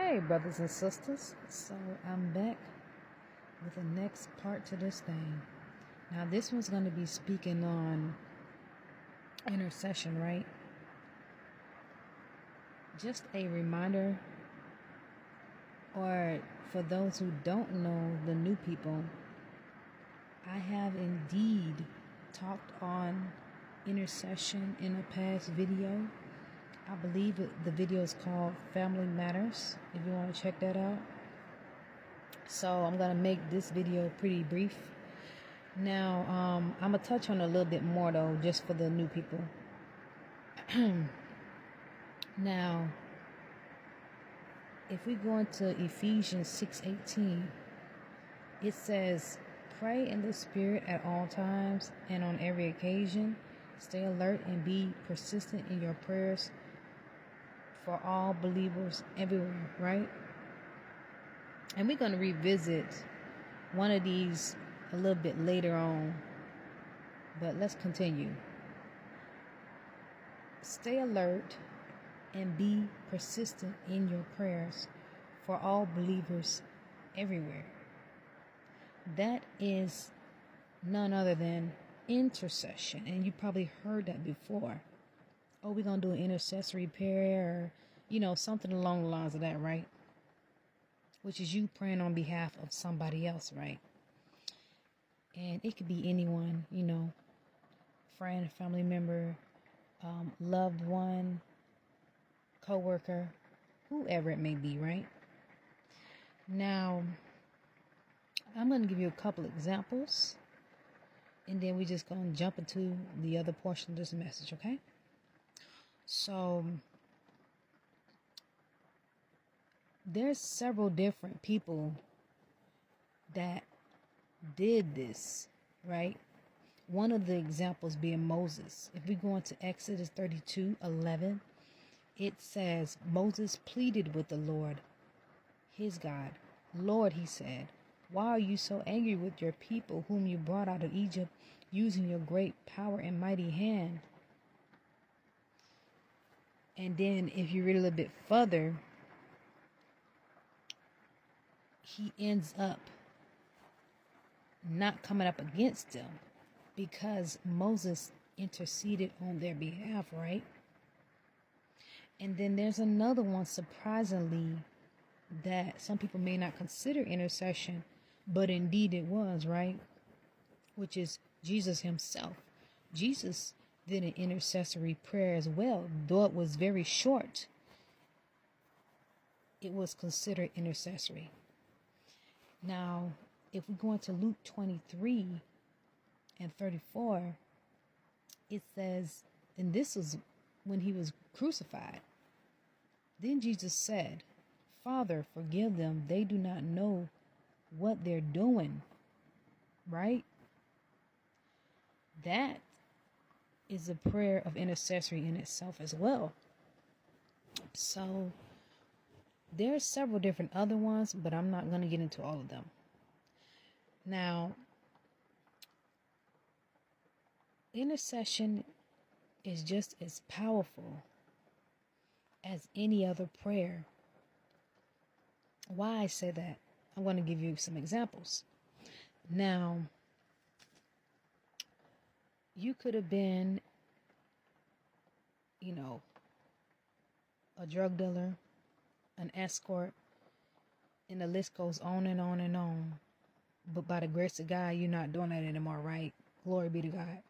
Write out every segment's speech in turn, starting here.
Hey, brothers and sisters. So I'm back with the next part to this thing. Now, this one's going to be speaking on intercession, right? Just a reminder, or for those who don't know, the new people, I have indeed talked on intercession in a past video. I believe the video is called Family Matters, if you want to check that out. So I'm going to make this video pretty brief. Now, I'm going to touch on a little bit more, though, just for the new people. Now, if we go into Ephesians 6:18, it says, "Pray in the Spirit at all times and on every occasion. Stay alert and be persistent in your prayers for all believers everywhere," right? And we're going to revisit one of these a little bit later on, but let's continue. Stay alert and be persistent in your prayers for all believers everywhere. That is none other than intercession, and you probably heard that before. Oh, we're going to do an intercessory prayer, or something along the lines of that, right? Which is you praying on behalf of somebody else, right? And it could be anyone, friend, family member, loved one, co-worker, whoever it may be, right? Now, I'm going to give you a couple examples, and then we're just going to jump into the other portion of this message, okay? So, there's several different people that did this, right? One of the examples being Moses. If we go into Exodus 32:11, it says, Moses pleaded with the Lord, his God. "Lord," he said, "why are you so angry with your people whom you brought out of Egypt using your great power and mighty hand?" And then if you read a little bit further, he ends up not coming up against them because Moses interceded on their behalf, right? And then there's another one, surprisingly, that some people may not consider intercession, but indeed it was, right? Which is Jesus himself. Jesus did an intercessory prayer as well, though it was very short. It was considered intercessory. Now, if we go into Luke 23:34, it says, and this is when he was crucified. Then Jesus said, "Father, forgive them. They do not know what they're doing." Right? That is a prayer of intercessory in itself as well. So there are several different other ones, but I'm not going to get into all of them. Now, intercession is just as powerful as any other prayer. Why I say that? I'm going to give you some examples. Now, you could have been, a drug dealer, an escort, and the list goes on and on and on. But by the grace of God, you're not doing that anymore, right? Glory be to God.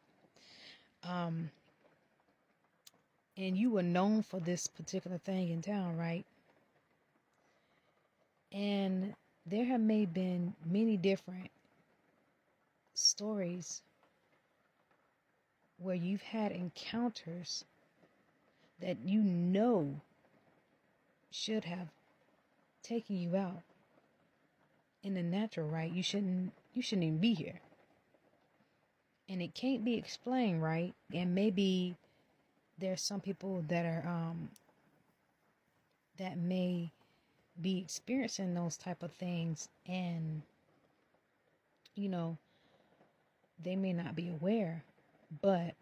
And you were known for this particular thing in town, right? And there have may been many different stories where you've had encounters that should have taken you out in the natural, right? You shouldn't even be here. And it can't be explained, right? And maybe there's some people that are that may be experiencing those type of things, and they may not be aware, but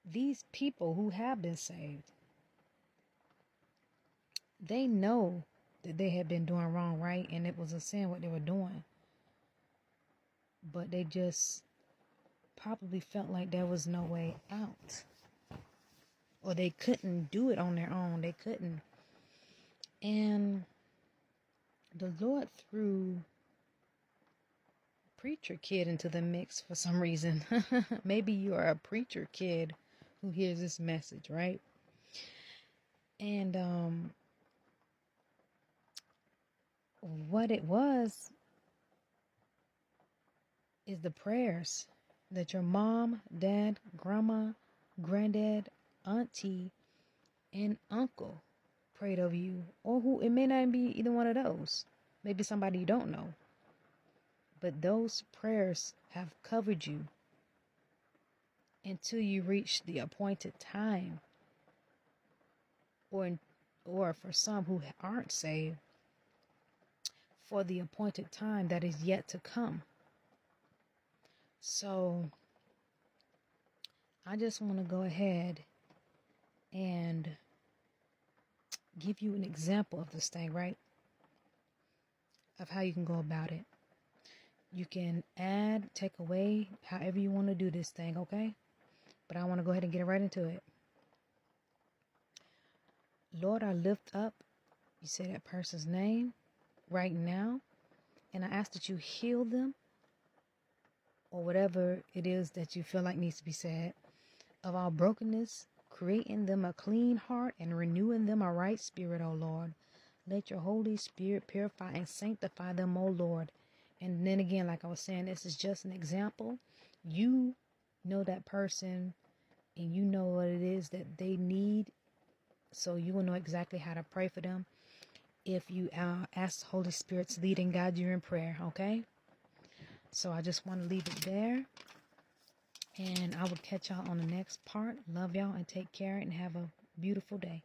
these people who have been saved, they know that they had been doing wrong, right? And it was a sin what they were doing. But they just probably felt like there was no way out. Or they couldn't do it on their own. They couldn't. And the Lord threw a preacher kid into the mix for some reason. Maybe you are a preacher kid who hears this message, right? And what it was is the prayers that your mom, dad, grandma, granddad, auntie, and uncle prayed over you. Or who, it may not be either one of those. Maybe somebody you don't know. But those prayers have covered you until you reach the appointed time. Or for some who aren't saved, for the appointed time that is yet to come. So I just want to go ahead and give you an example of this thing, right? Of how you can go about it. You can add, take away, however you want to do this thing, okay? But I want to go ahead and get right into it. Lord, I lift up, you say that person's name right now, and I ask that you heal them, or whatever it is that you feel like needs to be said, of all brokenness, create in them a clean heart and renew in them a right spirit, O Lord. Let your Holy Spirit purify and sanctify them, O Lord. And then again, like I was saying, this is just an example. You know that person and you know what it is that they need. So you will know exactly how to pray for them if you ask the Holy Spirit to lead and guide you in prayer, okay? So I just want to leave it there. And I will catch y'all on the next part. Love y'all and take care and have a beautiful day.